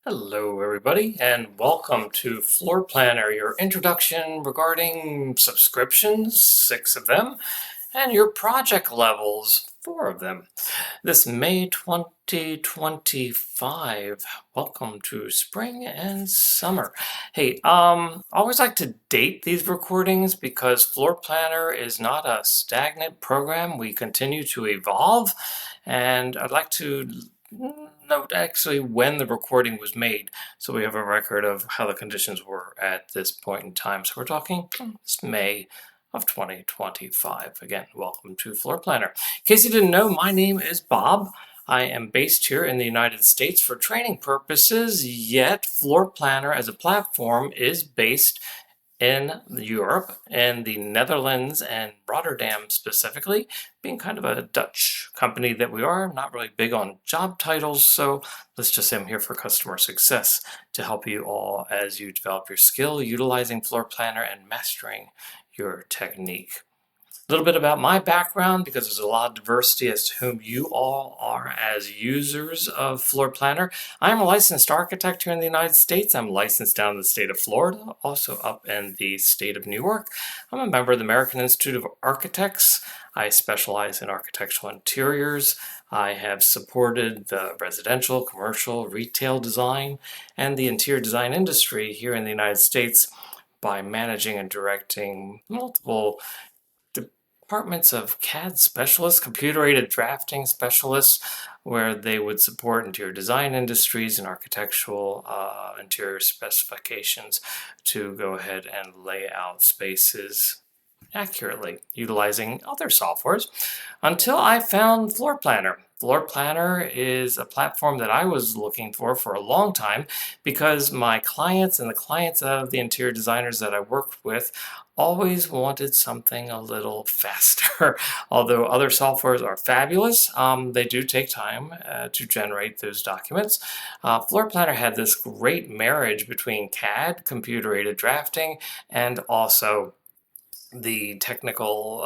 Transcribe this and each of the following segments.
Hello, everybody, and welcome to Floor Planner, your introduction regarding subscriptions, 6 of them, and your project levels, 4 of them. This May 2025, welcome to spring and summer. Hey, I always like to date these recordings because Floor Planner is not a stagnant program. We continue to evolve, and I'd like to note actually when the recording was made so we have a record of how the conditions were at this point in time. So we're talking it's May of 2025. Again, welcome to Floor Planner. In case you didn't know, my name is Bob. I am based here in the United States for training purposes, yet Floor Planner as a platform is based in Europe and the Netherlands and Rotterdam specifically, being kind of a Dutch company that we are, not really big on job titles, so let's just say I'm here for customer success to help you all as you develop your skill utilizing Floor Planner and mastering your technique. A little bit about my background because there's a lot of diversity as to whom you all are as users of Floor Planner. I'm a licensed architect here in the United States. I'm licensed down in the state of Florida, also up in the state of New York. I'm a member of the American Institute of Architects. I specialize in architectural interiors. I have supported the residential, commercial, retail design, and the interior design industry here in the United States by managing and directing multiple departments of CAD specialists, computer-aided drafting specialists, where they would support interior design industries and architectural interior specifications to go ahead and lay out spaces accurately utilizing other softwares until I found Floor Planner. Floor Planner is a platform that I was looking for a long time because my clients and the clients of the interior designers that I work with always wanted something a little faster. Although other softwares are fabulous, they do take time to generate those documents. Floor Planner had this great marriage between CAD, computer-aided drafting, and also the technical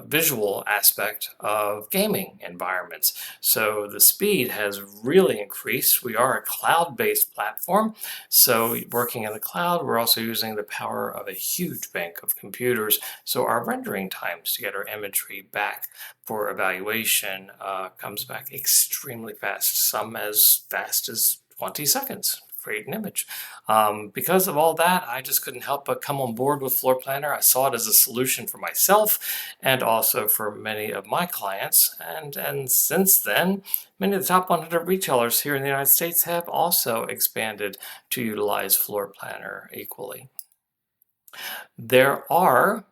visual aspect of gaming environments. So the speed has really increased. We are a cloud-based platform. So working in the cloud, we're also using the power of a huge bank of computers. So our rendering times to get our imagery back for evaluation comes back extremely fast, some as fast as 20 seconds. Create an image. Because of all that, I just couldn't help but come on board with Floor Planner. I saw it as a solution for myself and also for many of my clients. And since then, many of the top 100 retailers here in the United States have also expanded to utilize Floor Planner equally. There are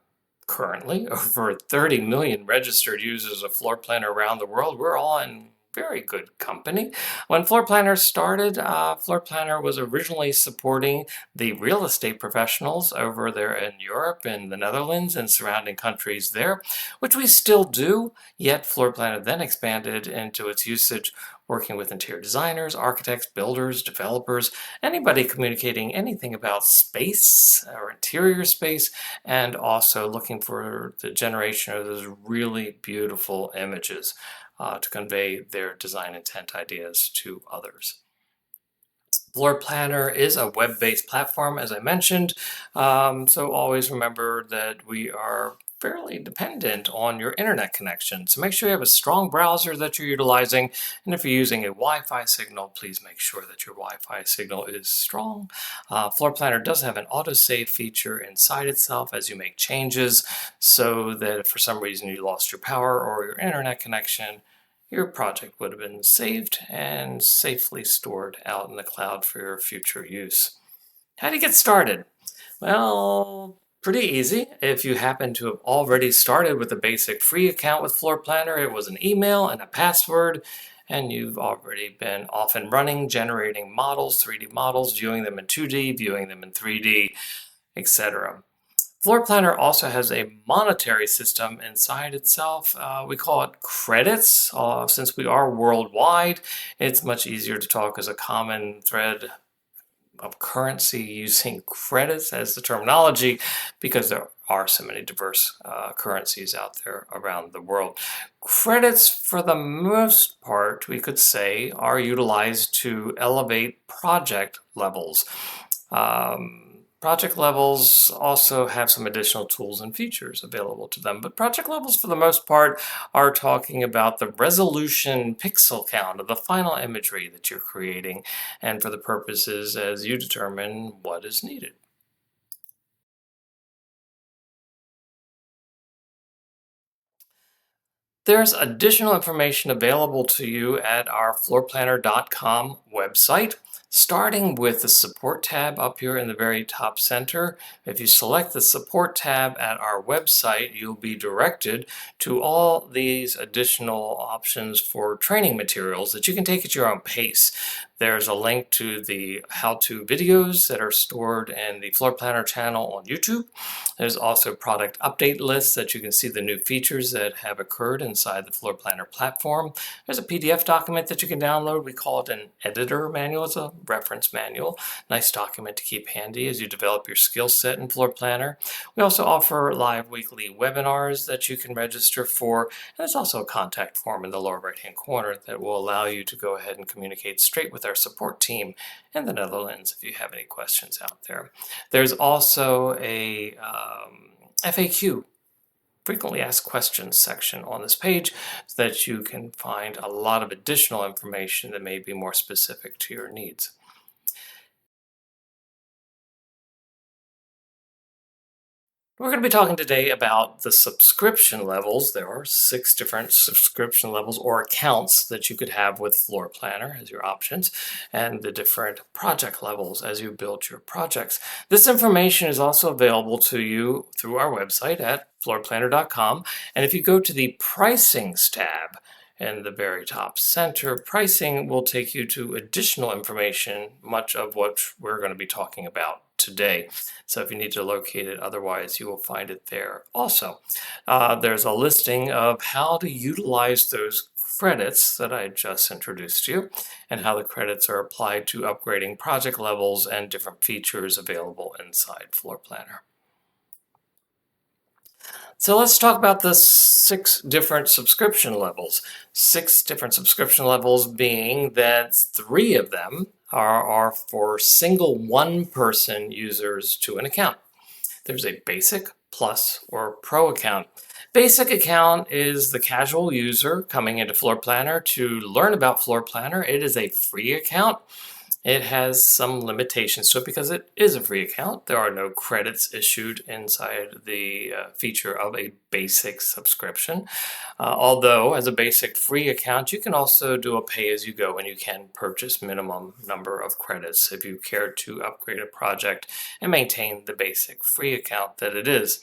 currently over 30 million registered users of Floor Planner around the world. We're all in very good company. When Floor Planner started, Floor Planner was originally supporting the real estate professionals over there in Europe and the Netherlands and surrounding countries there, which we still do, yet Floor Planner then expanded into its usage working with interior designers, architects, builders, developers, anybody communicating anything about space or interior space, and also looking for the generation of those really beautiful images to convey their design intent ideas to others. Floor Planner is a web-based platform, as I mentioned, so always remember that we are fairly dependent on your internet connection. So make sure you have a strong browser that you're utilizing, and if you're using a Wi-Fi signal, please make sure that your Wi-Fi signal is strong. Floor Planner does have an autosave feature inside itself as you make changes, so that if for some reason you lost your power or your internet connection, your project would have been saved and safely stored out in the cloud for your future use. How do you get started? Well, pretty easy. If you happen to have already started with a basic free account with Floor Planner, it was an email and a password, and you've already been off and running, generating models, 3D models, viewing them in 2D, viewing them in 3D, etc. Floor Planner also has a monetary system inside itself. We call it credits. Since we are worldwide, it's much easier to talk as a common thread of currency using credits as the terminology because there are so many diverse currencies out there around the world. Credits, for the most part, we could say, are utilized to elevate project levels. Project levels also have some additional tools and features available to them, but project levels, for the most part, are talking about the resolution pixel count of the final imagery that you're creating, and for the purposes as you determine what is needed. There's additional information available to you at our floorplanner.com website, starting with the support tab up here in the very top center. If you select the support tab at our website, you'll be directed to all these additional options for training materials that you can take at your own pace. There's a link to the how-to videos that are stored in the Floor Planner channel on YouTube. There's also product update lists that you can see the new features that have occurred inside the Floor Planner platform. There's a PDF document that you can download. We call it an editor manual. It's a reference manual. Nice document to keep handy as you develop your skill set in Floor Planner. We also offer live weekly webinars that you can register for. And there's also a contact form in the lower right-hand corner that will allow you to go ahead and communicate straight with our support team in the Netherlands if you have any questions out there. There's also a FAQ, frequently asked questions section on this page so that you can find a lot of additional information that may be more specific to your needs. We're going to be talking today about the subscription levels. There are 6 different subscription levels or accounts that you could have with Floor Planner as your options, and the different project levels as you build your projects. This information is also available to you through our website at floorplanner.com. And if you go to the Pricings tab in the very top center, pricing will take you to additional information, much of what we're going to be talking about today. So if you need to locate it, otherwise you will find it there also. There's a listing of how to utilize those credits that I just introduced to you, and how the credits are applied to upgrading project levels and different features available inside Floor Planner. So let's talk about the 6 different subscription levels. 6 different subscription levels being that 3 of them are for single one-person users to an account. There's a basic, plus, or pro account. Basic account is the casual user coming into Floor Planner to learn about Floor Planner. It is a free account. It has some limitations to it because it is a free account. There are no credits issued inside the feature of a basic subscription. Although, as a basic free account, you can also do a pay-as-you-go, and you can purchase minimum number of credits if you care to upgrade a project and maintain the basic free account that it is.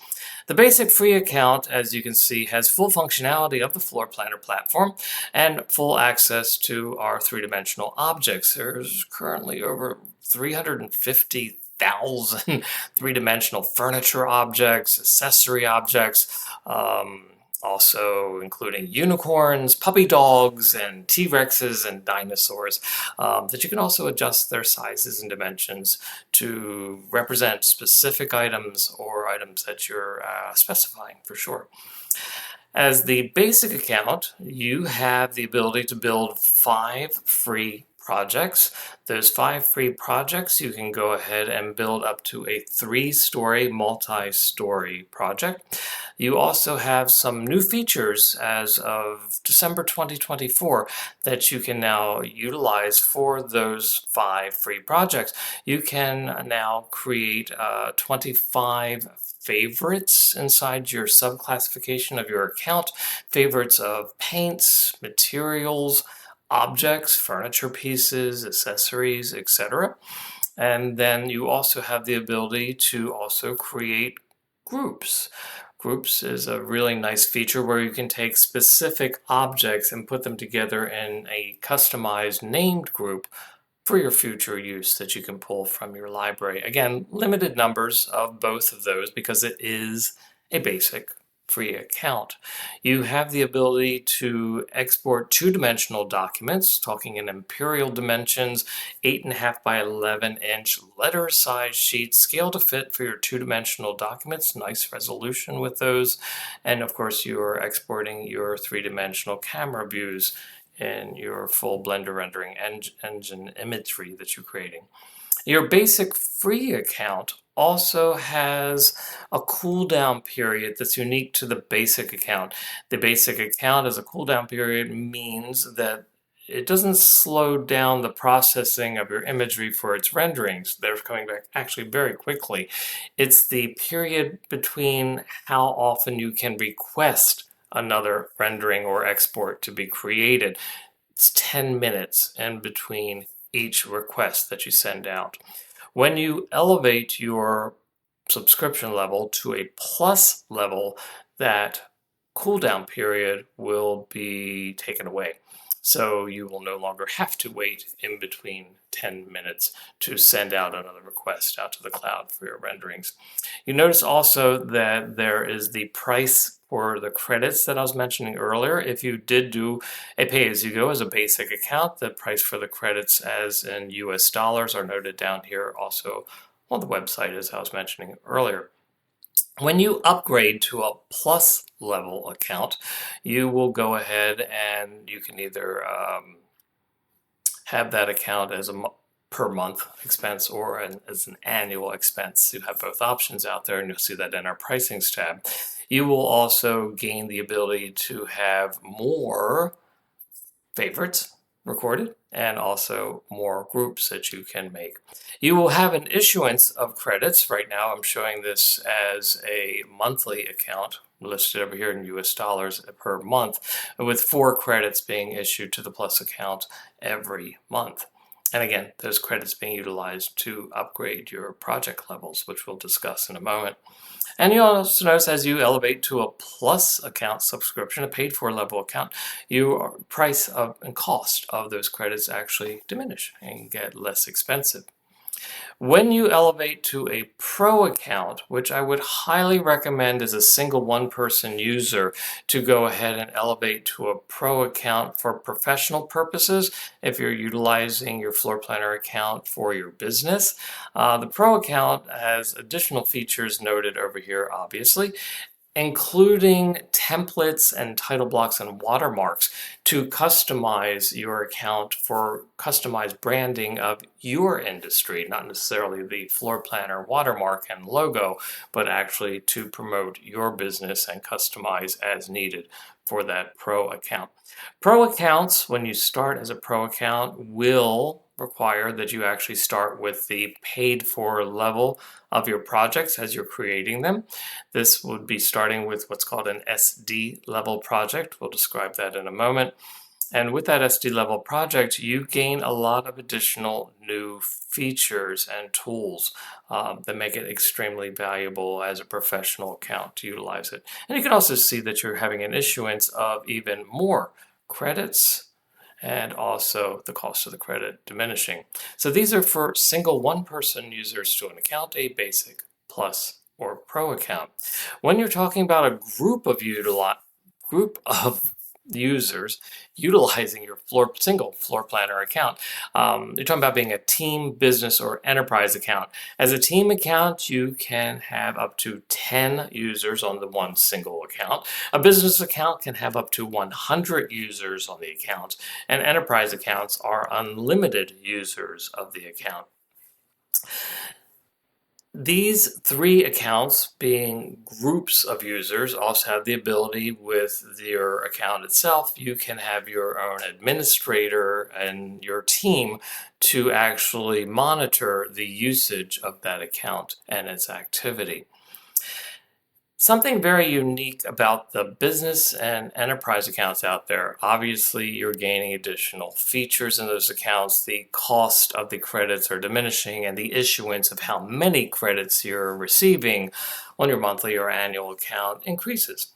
The basic free account, as you can see, has full functionality of the Floor Planner platform and full access to our 3-dimensional objects. There's currently over 350,000 3-dimensional furniture objects, accessory objects, also including unicorns, puppy dogs, and T-Rexes and dinosaurs, that you can also adjust their sizes and dimensions to represent specific items or items that you're specifying for sure. As the basic account, you have the ability to build 5 free projects. Those 5 free projects, you can go ahead and build up to a 3-story, multi-story project. You also have some new features as of December 2024 that you can now utilize for those 5 free projects. You can now create 25 favorites inside your subclassification of your account, favorites of paints, materials, objects, furniture pieces, accessories, etc. And then you also have the ability to also create groups. Groups is a really nice feature where you can take specific objects and put them together in a customized named group for your future use that you can pull from your library. Again, limited numbers of both of those because it is a basic free account. You have the ability to export two-dimensional documents, talking in imperial dimensions, 8.5 by 11-inch letter-size sheets, scale to fit for your two-dimensional documents, nice resolution with those, and of course you're exporting your three-dimensional camera views in your full Blender rendering engine imagery that you're creating. Your basic free account also has a cooldown period that's unique to the basic account. The basic account as a cooldown period means that it doesn't slow down the processing of your imagery for its renderings. They're coming back actually very quickly. It's the period between how often you can request another rendering or export to be created. It's 10 minutes in between each request that you send out. When you elevate your subscription level to a plus level, that cooldown period will be taken away. So you will no longer have to wait in between 10 minutes to send out another request out to the cloud for your renderings. You notice also that there is the price for the credits that I was mentioning earlier. If you did do a pay-as-you-go as a basic account, the price for the credits as in US dollars are noted down here also on the website, as I was mentioning earlier. When you upgrade to a plus level account, you will go ahead and you can either have that account as a per month expense or as an annual expense. You have both options out there, and you'll see that in our pricings tab. You will also gain the ability to have more favorites recorded and also more groups that you can make. You will have an issuance of credits. Right now I'm showing this as a monthly account listed over here in US dollars per month, with 4 credits being issued to the Plus account every month. And again, those credits being utilized to upgrade your project levels, which we'll discuss in a moment. And you'll also notice as you elevate to a Plus account subscription, a paid for level account, your price of and cost of those credits actually diminish and get less expensive. When you elevate to a Pro account, which I would highly recommend as a single one-person user to go ahead and elevate to a Pro account for professional purposes, if you're utilizing your floor planner account for your business. The Pro account has additional features noted over here, obviously, including templates and title blocks and watermarks to customize your account for customized branding of your industry, not necessarily the floor planner watermark and logo, but actually to promote your business and customize as needed for that Pro account. Pro accounts, when you start as a Pro account, will require that you actually start with the paid for level of your projects as you're creating them. This would be starting with what's called an SD level project. We'll describe that in a moment. And with that SD level project, you gain a lot of additional new features and tools that make it extremely valuable as a professional account to utilize it. And you can also see that you're having an issuance of even more credits and also the cost of the credit diminishing. So these are for single one-person users to an account, a basic, plus, or pro account. When you're talking about a group of users utilizing your single floor planner account. You're talking about being a team, business, or enterprise account. As a team account, you can have up to 10 users on the one single account. A business account can have up to 100 users on the account, and enterprise accounts are unlimited users of the account. These 3 accounts, being groups of users, also have the ability with your account itself. You can have your own administrator and your team to actually monitor the usage of that account and its activity. Something very unique about the business and enterprise accounts out there, obviously you're gaining additional features in those accounts. The cost of the credits are diminishing, and the issuance of how many credits you're receiving on your monthly or annual account increases.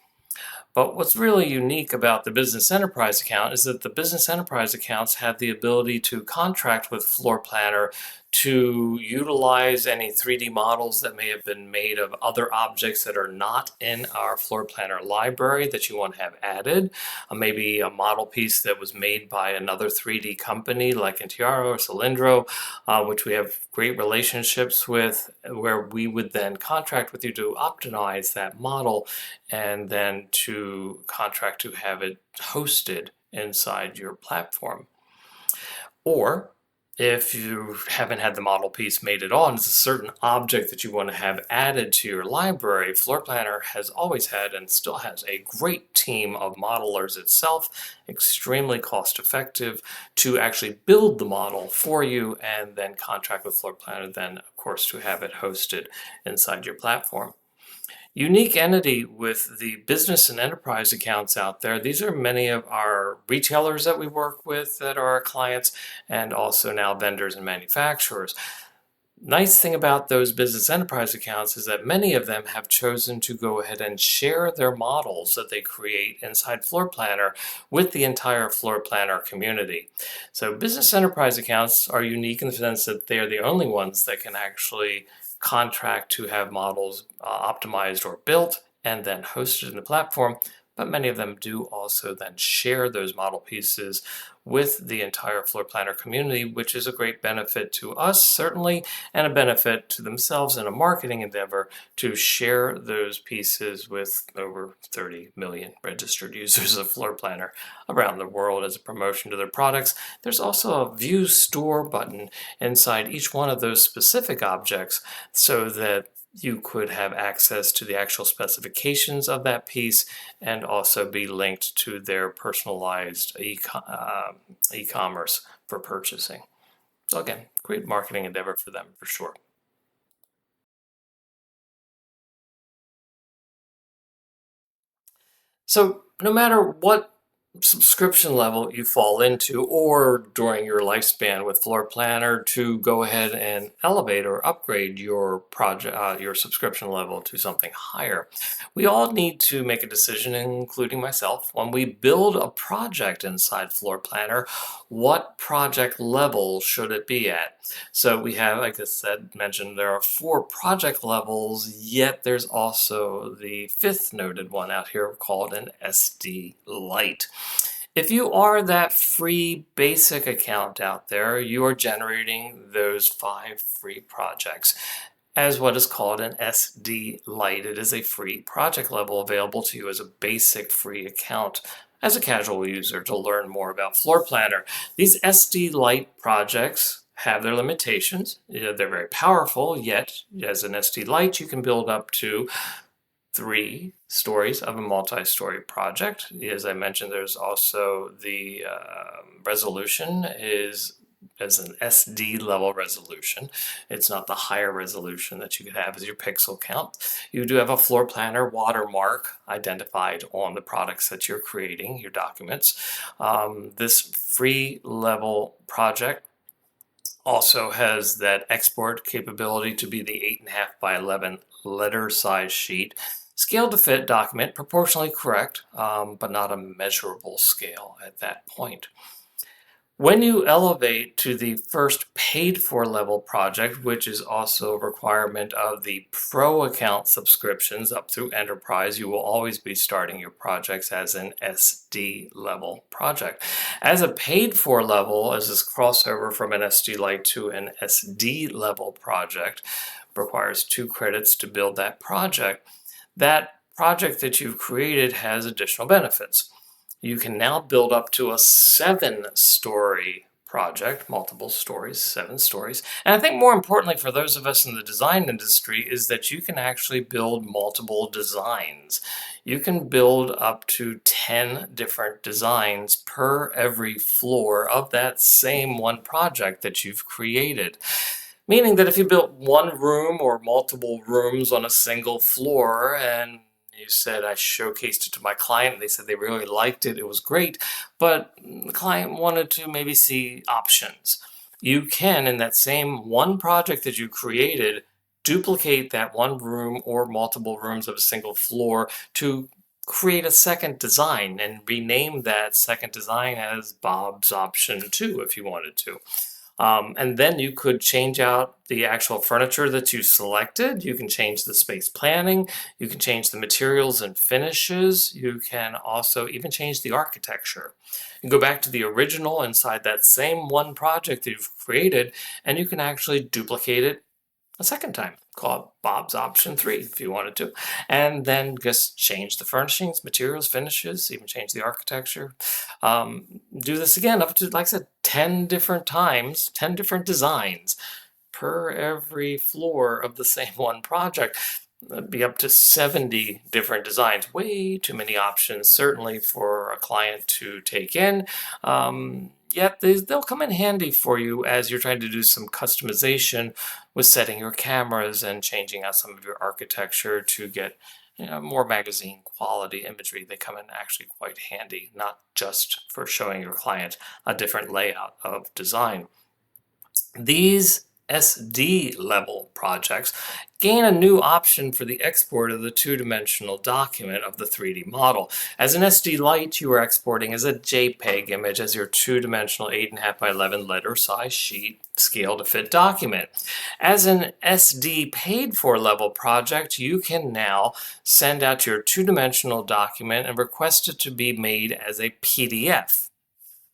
But what's really unique about the business enterprise account is that the business enterprise accounts have the ability to contract with Floor Planner to utilize any 3D models that may have been made of other objects that are not in our floor planner library that you want to have added. Maybe a model piece that was made by another 3D company like Intiaro or Cilindro, which we have great relationships with, where we would then contract with you to optimize that model and then to contract to have it hosted inside your platform. Or if you haven't had the model piece made at all and it's a certain object that you want to have added to your library, Floor Planner has always had and still has a great team of modelers itself, extremely cost effective to actually build the model for you and then contract with Floor Planner then of course to have it hosted inside your platform. Unique entity with the business and enterprise accounts out there. These are many of our retailers that we work with that are our clients, and also now vendors and manufacturers. Nice thing about those business enterprise accounts is that many of them have chosen to go ahead and share their models that they create inside Floor Planner with the entire Floor Planner community. So business enterprise accounts are unique in the sense that they are the only ones that can actually contract to have models optimized or built and then hosted in the platform, but many of them do also then share those model pieces with the entire Floor Planner community, which is a great benefit to us, certainly, and a benefit to themselves in a marketing endeavor to share those pieces with over 30 million registered users of Floor Planner around the world as a promotion to their products. There's also a View Store button inside each one of those specific objects so that you could have access to the actual specifications of that piece and also be linked to their personalized e-commerce for purchasing. So again, great marketing endeavor for them for sure. So no matter what subscription level you fall into or during your lifespan with Floor Planner, to go ahead and elevate or upgrade your project, your subscription level to something higher. We all need to make a decision, including myself, when we build a project inside Floor Planner, what project level should it be at? So we have, like I said, mentioned, there are 4 project levels, yet there's also the 5th noted one out here called an SD Lite. If you are that free basic account out there, you are generating those 5 free projects as what is called an SD Lite. It is a free project level available to you as a basic free account as a casual user to learn more about Floor Planner. These SD Lite projects have their limitations. They're very powerful, yet as an SD Lite you can build up to 3 stories of a multi-story project. As I mentioned, there's also the resolution is as an SD level resolution. It's not the higher resolution that you could have as your pixel count. You do have a Floor Planner watermark identified on the products that you're creating, your documents. This free level project also has that export capability to be the 8.5 by 11 letter size sheet. Scale to fit document, proportionally correct, but not a measurable scale at that point. When you elevate to the first paid for level project, which is also a requirement of the Pro account subscriptions up through Enterprise, you will always be starting your projects as an SD level project. As a paid for level, as this crossover from an SD Lite to an SD level project requires 2 credits to build that project. That project that you've created has additional benefits. You can now build up to a 7-story project, multiple stories, 7 stories. And I think more importantly for those of us in the design industry is that you can actually build multiple designs. You can build up to 10 different designs per every floor of that same one project that you've created. Meaning that if you built one room or multiple rooms on a single floor and you said, I showcased it to my client, they said they really liked it, it was great, but the client wanted to maybe see options. You can, in that same one project that you created, duplicate that one room or multiple rooms of a single floor to create a second design and rename that second design as Bob's Option 2 if you wanted to. And then you could change out the actual furniture that you selected. You can change the space planning. You can change the materials and finishes. You can also even change the architecture. You go back to the original inside that same one project that you've created, and you can actually duplicate it a second time. Call it Bob's Option 3 if you wanted to. And then just change the furnishings, materials, finishes, even change the architecture. Do this again up to, like I said, 10 different times, 10 different designs per every floor of the same one project. That'd be up to 70 different designs. Way too many options, certainly for a client to take in. Yet they'll come in handy for you as you're trying to do some customization with setting your cameras and changing out some of your architecture to get more magazine quality imagery. They come in actually quite handy, not just for showing your client a different layout of design. These SD level projects gain a new option for the export of the two-dimensional document of the 3D model. As an SD Lite, you are exporting as a JPEG image as your two-dimensional 8.5 by 11 letter size sheet scale to fit document. As an SD paid for level project, you can now send out your two-dimensional document and request it to be made as a PDF.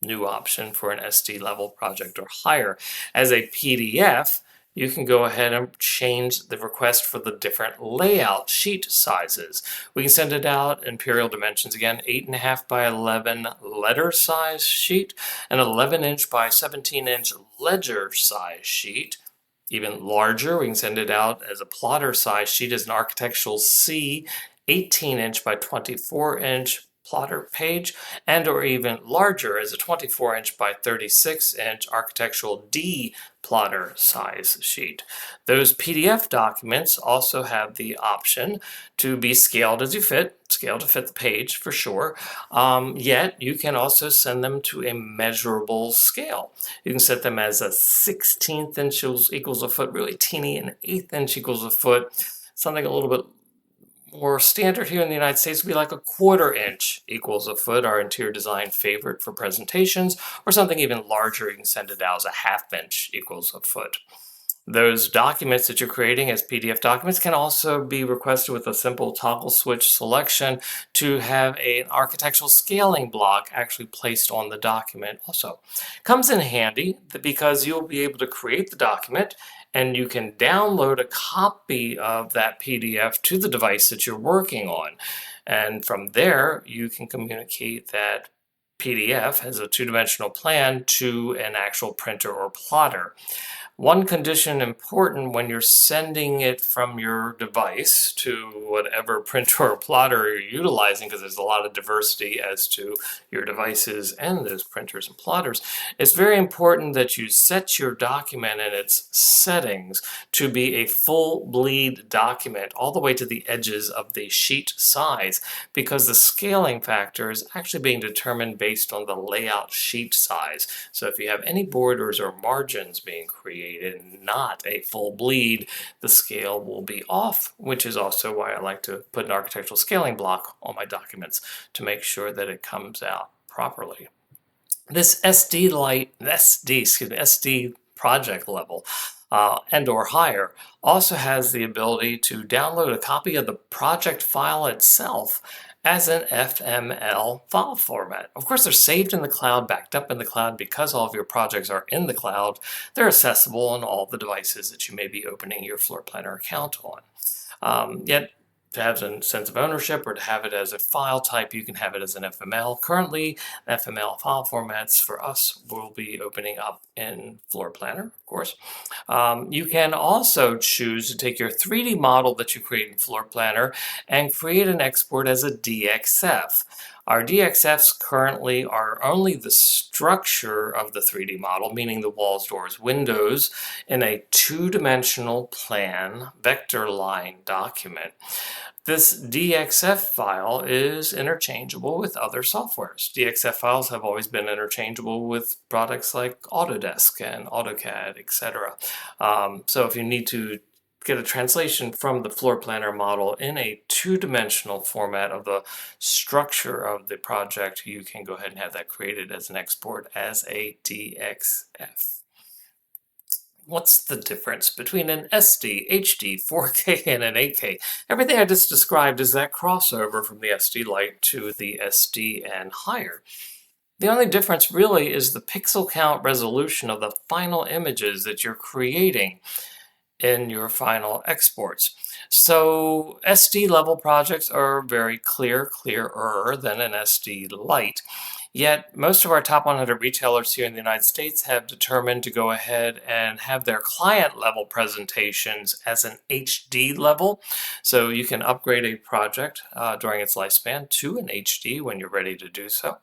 New option for an SD level project or higher. As a PDF, you can go ahead and change the request for the different layout sheet sizes. We can send it out imperial dimensions again, 8.5 by 11 letter size sheet, an 11-inch by 17-inch ledger size sheet. Even larger, we can send it out as a plotter size sheet as an architectural C, 18-inch by 24-inch plotter page, and or even larger as a 24-inch by 36-inch architectural D plotter size sheet. Those PDF documents also have the option to be scaled as you fit, scaled to fit the page for sure, yet you can also send them to a measurable scale. You can set them as a 16th inch equals a foot, really teeny, an 1/8 inch equals a foot, something a little bit more standard here in the United States would be like a 1/4 inch equals a foot, our interior design favorite for presentations, or something even larger, you can send it out as a 1/2 inch equals a foot. Those documents that you're creating as PDF documents can also be requested with a simple toggle switch selection to have an architectural scaling block actually placed on the document also. Comes in handy because you'll be able to create the document and you can download a copy of that PDF to the device that you're working on. And from there, you can communicate that PDF as a two-dimensional plan to an actual printer or plotter. One condition important when you're sending it from your device to whatever printer or plotter you're utilizing, because there's a lot of diversity as to your devices and those printers and plotters, it's very important that you set your document and its settings to be a full bleed document all the way to the edges of the sheet size, because the scaling factor is actually being determined based on the layout sheet size. So if you have any borders or margins being created, not a full bleed, the scale will be off, which is also why I like to put an architectural scaling block on my documents to make sure that it comes out properly. This SD project level and or higher also has the ability to download a copy of the project file itself as an FML file format. Of course, they're saved in the cloud, backed up in the cloud, because all of your projects are in the cloud. They're accessible on all the devices that you may be opening your Floor Planner account on. Yet, to have a sense of ownership or to have it as a file type, you can have it as an FML. Currently, FML file formats for us will be opening up in Floor Planner, of course. You can also choose to take your 3D model that you create in Floor Planner and create an export as a DXF. Our DXFs currently are only the structure of the 3D model, meaning the walls, doors, windows, in a two-dimensional plan vector line document. This DXF file is interchangeable with other softwares. DXF files have always been interchangeable with products like Autodesk and AutoCAD, etc. So if you need to get a translation from the floor planner model in a two-dimensional format of the structure of the project, you can go ahead and have that created as an export as a DXF. What's the difference between an SD, HD, 4K, and an 8K? Everything I just described is that crossover from the SD Lite to the SD and higher. The only difference really is the pixel count resolution of the final images that you're creating in your final exports. So SD level projects are very clearer than an SD Lite. Yet most of our top 100 retailers here in the United States have determined to go ahead and have their client level presentations as an HD level. So you can upgrade a project during its lifespan to an HD when you're ready to do so.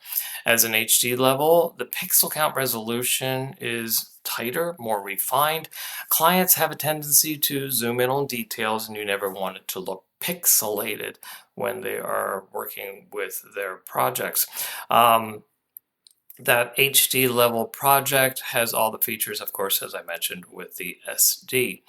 As an HD level, the pixel count resolution is tighter, more refined. Clients have a tendency to zoom in on details, and you never want it to look pixelated when they are working with their projects. That HD level project has all the features, of course, as I mentioned, with the SD.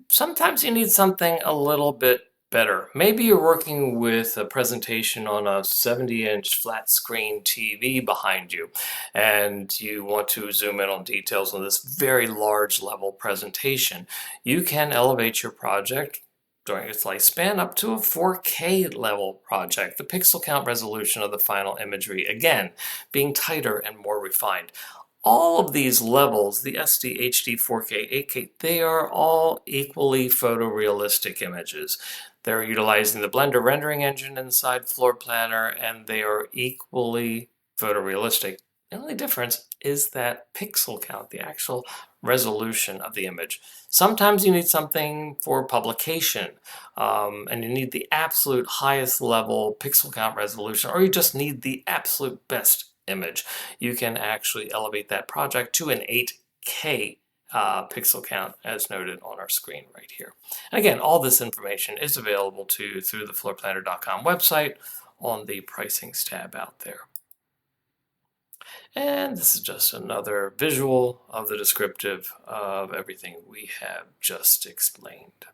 Sometimes you need something a little bit better. Maybe you're working with a presentation on a 70-inch flat screen TV behind you, and you want to zoom in on details on this very large level presentation. You can elevate your project during its lifespan up to a 4K level project. The pixel count resolution of the final imagery, again, being tighter and more refined. All of these levels, the SD, HD, 4K, 8K, they are all equally photorealistic images. They're utilizing the Blender rendering engine inside Floorplanner, and they are equally photorealistic. The only difference is that pixel count, the actual resolution of the image. Sometimes you need something for publication, and you need the absolute highest level pixel count resolution, or you just need the absolute best image. You can actually elevate that project to an 8K pixel count as noted on our screen right here. And again, all this information is available to you through the floorplanner.com website on the pricings tab out there. And this is just another visual of the descriptive of everything we have just explained.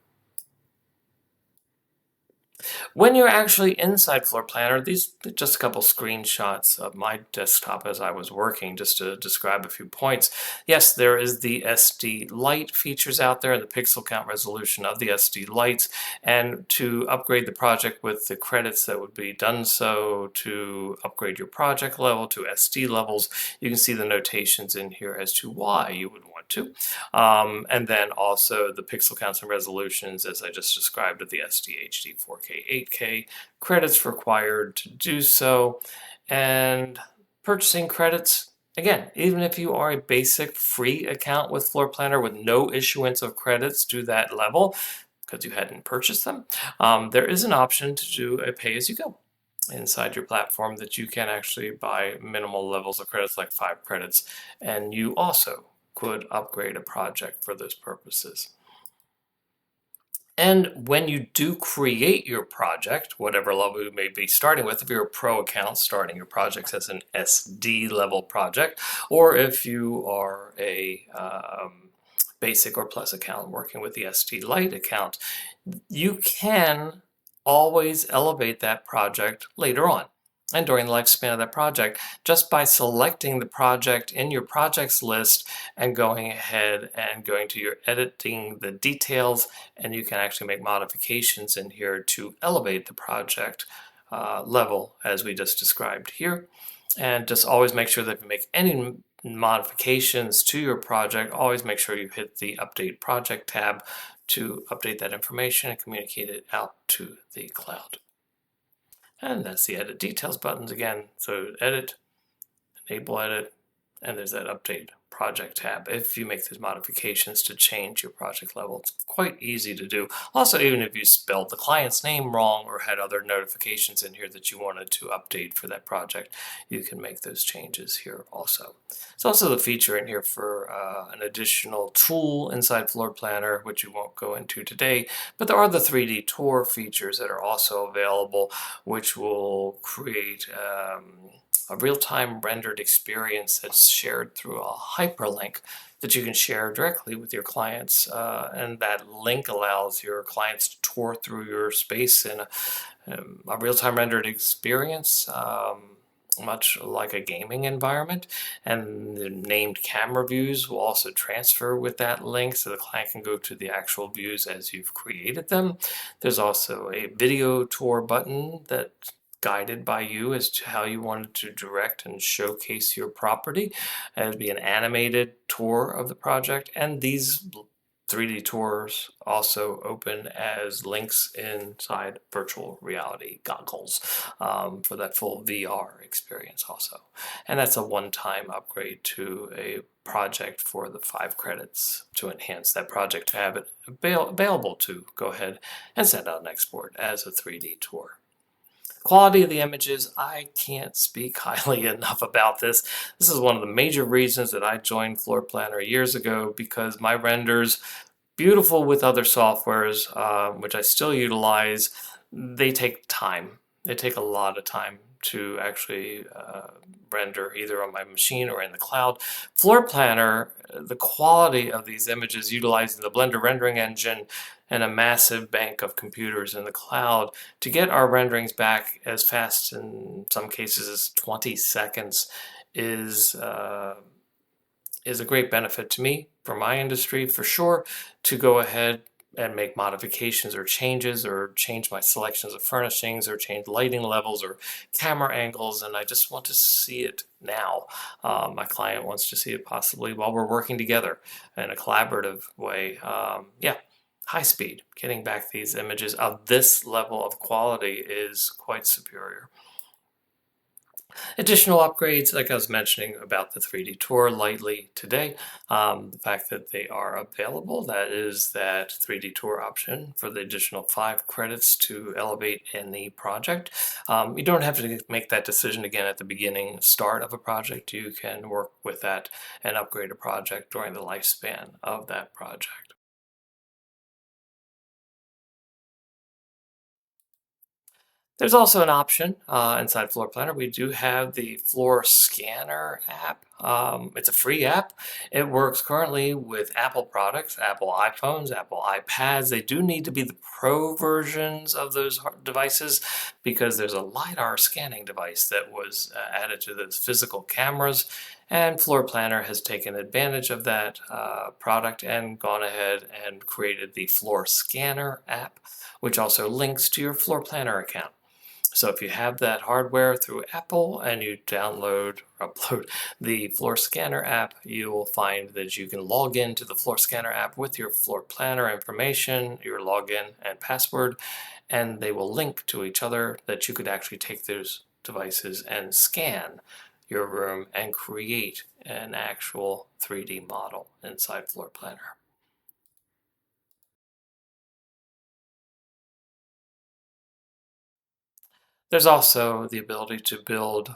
When you're actually inside Floorplanner, these are just a couple screenshots of my desktop as I was working, just to describe a few points. Yes, there is the SD Lite features out there, the pixel count resolution of the SD Lites, and to upgrade the project with the credits that would be done so, to upgrade your project level to SD levels, you can see the notations in here as to why you would want to. And then also the pixel counts and resolutions, as I just described, of the SD, HD, 4K, 8K, credits required to do so, and purchasing credits. Again, even if you are a basic free account with Floorplanner with no issuance of credits to that level, because you hadn't purchased them, there is an option to do a pay-as-you-go inside your platform that you can actually buy minimal levels of credits, like 5 credits, and you also could upgrade a project for those purposes. And when you do create your project, whatever level you may be starting with, if you're a pro account starting your projects as an SD level project, or if you are a basic or plus account working with the SD Lite account, you can always elevate that project later on and during the lifespan of that project, just by selecting the project in your projects list and going ahead and going to your editing the details, and you can actually make modifications in here to elevate the project level as we just described here. And just always make sure that if you make any modifications to your project, always make sure you hit the Update Project tab to update that information and communicate it out to the cloud. And that's the Edit Details buttons again. So Edit, Enable Edit, and there's that Update Project tab. If you make these modifications to change your project level, it's quite easy to do. Also, even if you spelled the client's name wrong or had other notifications in here that you wanted to update for that project, you can make those changes here also. There's also the feature in here for an additional tool inside Floorplanner, which we won't go into today, but there are the 3D Tour features that are also available, which will create a real-time rendered experience that's shared through a hyperlink that you can share directly with your clients, and that link allows your clients to tour through your space in a real-time rendered experience, much like a gaming environment. And the named camera views will also transfer with that link so the client can go to the actual views as you've created them. There's also a video tour button that's guided by you as to how you wanted to direct and showcase your property. It'd be an animated tour of the project, and these 3D tours also open as links inside virtual reality goggles for that full VR experience also. And that's a one-time upgrade to a project for the 5 credits to enhance that project to have it available to go ahead and send out an export as a 3D tour. Quality of the images, I can't speak highly enough about this. This is one of the major reasons that I joined Floor Planner years ago, because my renders, beautiful with other softwares, which I still utilize, they take time. They take a lot of time to actually render either on my machine or in the cloud. Floor Planner, the quality of these images utilizing the Blender rendering engine and a massive bank of computers in the cloud to get our renderings back as fast in some cases as 20 seconds is is a great benefit to me for my industry for sure, to go ahead and make modifications or changes or change my selections of furnishings or change lighting levels or camera angles, and I just want to see it now. My client wants to see it possibly while we're working together in a collaborative way. Yeah, high speed. Getting back these images of this level of quality is quite superior. Additional upgrades, like I was mentioning about the 3D Tour lightly today, the fact that they are available, that is that 3D Tour option for the additional 5 credits to elevate any project. You don't have to make that decision again at the beginning, start of a project. You can work with that and upgrade a project during the lifespan of that project. There's also an option inside Floor Planner. We do have the Floorscanner app. It's a free app. It works currently with Apple products, Apple iPhones, Apple iPads. They do need to be the pro versions of those devices because there's a LiDAR scanning device that was added to those physical cameras. And Floor Planner has taken advantage of that product and gone ahead and created the Floorscanner app, which also links to your Floor Planner account. So if you have that hardware through Apple and you download or upload the Floor Scanner app, you will find that you can log into the Floor Scanner app with your floor planner information, your login and password, and they will link to each other that you could actually take those devices and scan your room and create an actual 3D model inside Floor Planner. There's also the ability to build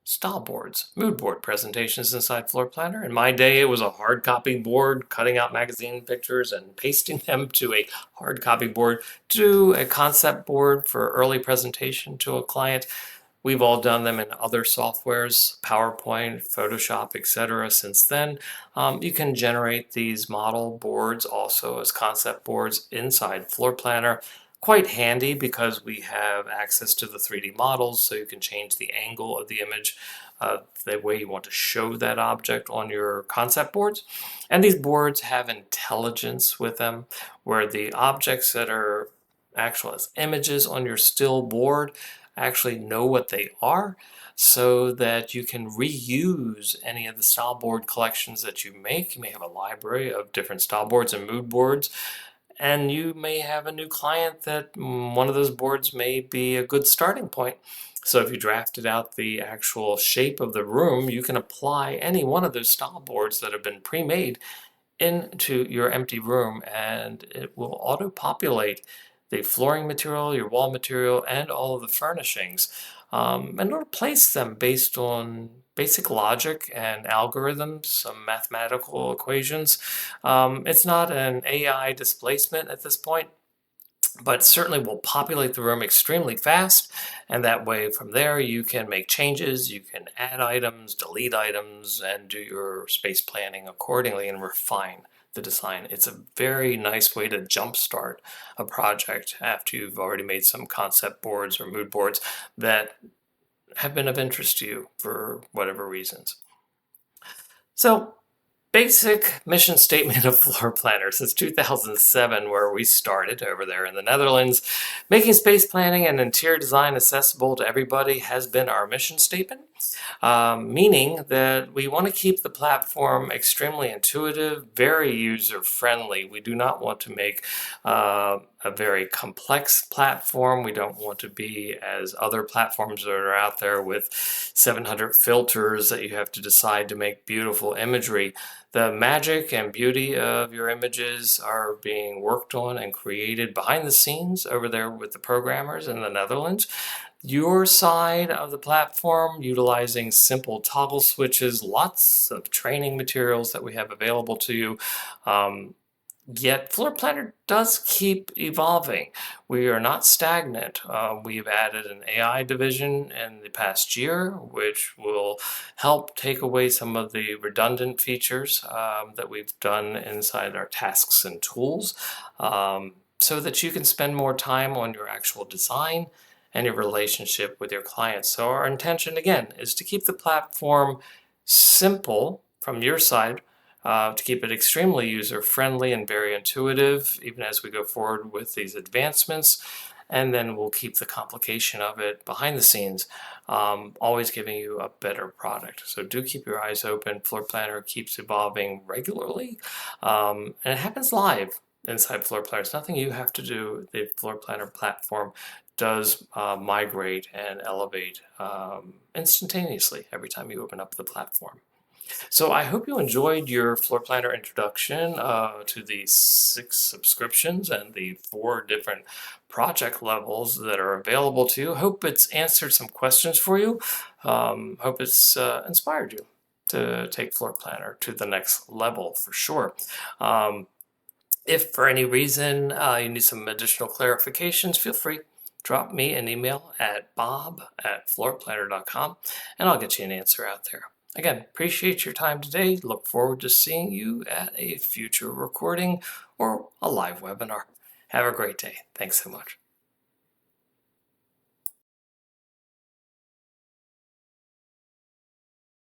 style boards, mood board presentations inside Floor Planner. In my day, it was a hard copy board, cutting out magazine pictures and pasting them to a hard copy board to a concept board for early presentation to a client. We've all done them in other softwares, PowerPoint, Photoshop, etc. Since then, you can generate these model boards also as concept boards inside Floor Planner. Quite handy because we have access to the 3D models, so you can change the angle of the image, the way you want to show that object on your concept boards. And these boards have intelligence with them, where the objects that are actual as images on your still board actually know what they are, so that you can reuse any of the style board collections that you make. You may have a library of different style boards and mood boards, and you may have a new client that one of those boards may be a good starting point. So if you drafted out the actual shape of the room, you can apply any one of those style boards that have been pre-made into your empty room, and it will auto-populate the flooring material, your wall material, and all of the furnishings. And it'll place them based on basic logic and algorithms, some mathematical equations. It's not an AI displacement at this point, but certainly will populate the room extremely fast, and that way from there you can make changes, you can add items, delete items, and do your space planning accordingly and refine the design. It's a very nice way to jumpstart a project after you've already made some concept boards or mood boards that have been of interest to you for whatever reasons. So, basic mission statement of Floor Planner since 2007, where we started over there in the Netherlands. Making space planning and interior design accessible to everybody has been our mission statement, meaning that we want to keep the platform extremely intuitive, very user-friendly. We do not want to make a very complex platform. We don't want to be as other platforms that are out there with 700 filters that you have to decide to make beautiful imagery. The magic and beauty of your images are being worked on and created behind the scenes over there with the programmers in the Netherlands. Your side of the platform, utilizing simple toggle switches, lots of training materials that we have available to you. Yet Floor Planner does keep evolving. We are not stagnant. We've added an AI division in the past year, which will help take away some of the redundant features that we've done inside our tasks and tools, so that you can spend more time on your actual design and your relationship with your clients. So our intention, again, is to keep the platform simple from your side, to keep it extremely user-friendly and very intuitive, even as we go forward with these advancements. And then we'll keep the complication of it behind the scenes, always giving you a better product. So do keep your eyes open. Floor Planner keeps evolving regularly, and it happens live inside Floor Planner. It's nothing you have to do. The Floor Planner platform does migrate and elevate instantaneously every time you open up the platform. So I hope you enjoyed your Floor Planner introduction to the 6 subscriptions and the 4 different project levels that are available to you. Hope it's answered some questions for you. Hope it's inspired you to take Floor Planner to the next level for sure. If for any reason you need some additional clarifications, feel free. Drop me an email at bob@floorplanner.com and I'll get you an answer out there. Again, appreciate your time today. Look forward to seeing you at a future recording or a live webinar. Have a great day. Thanks so much.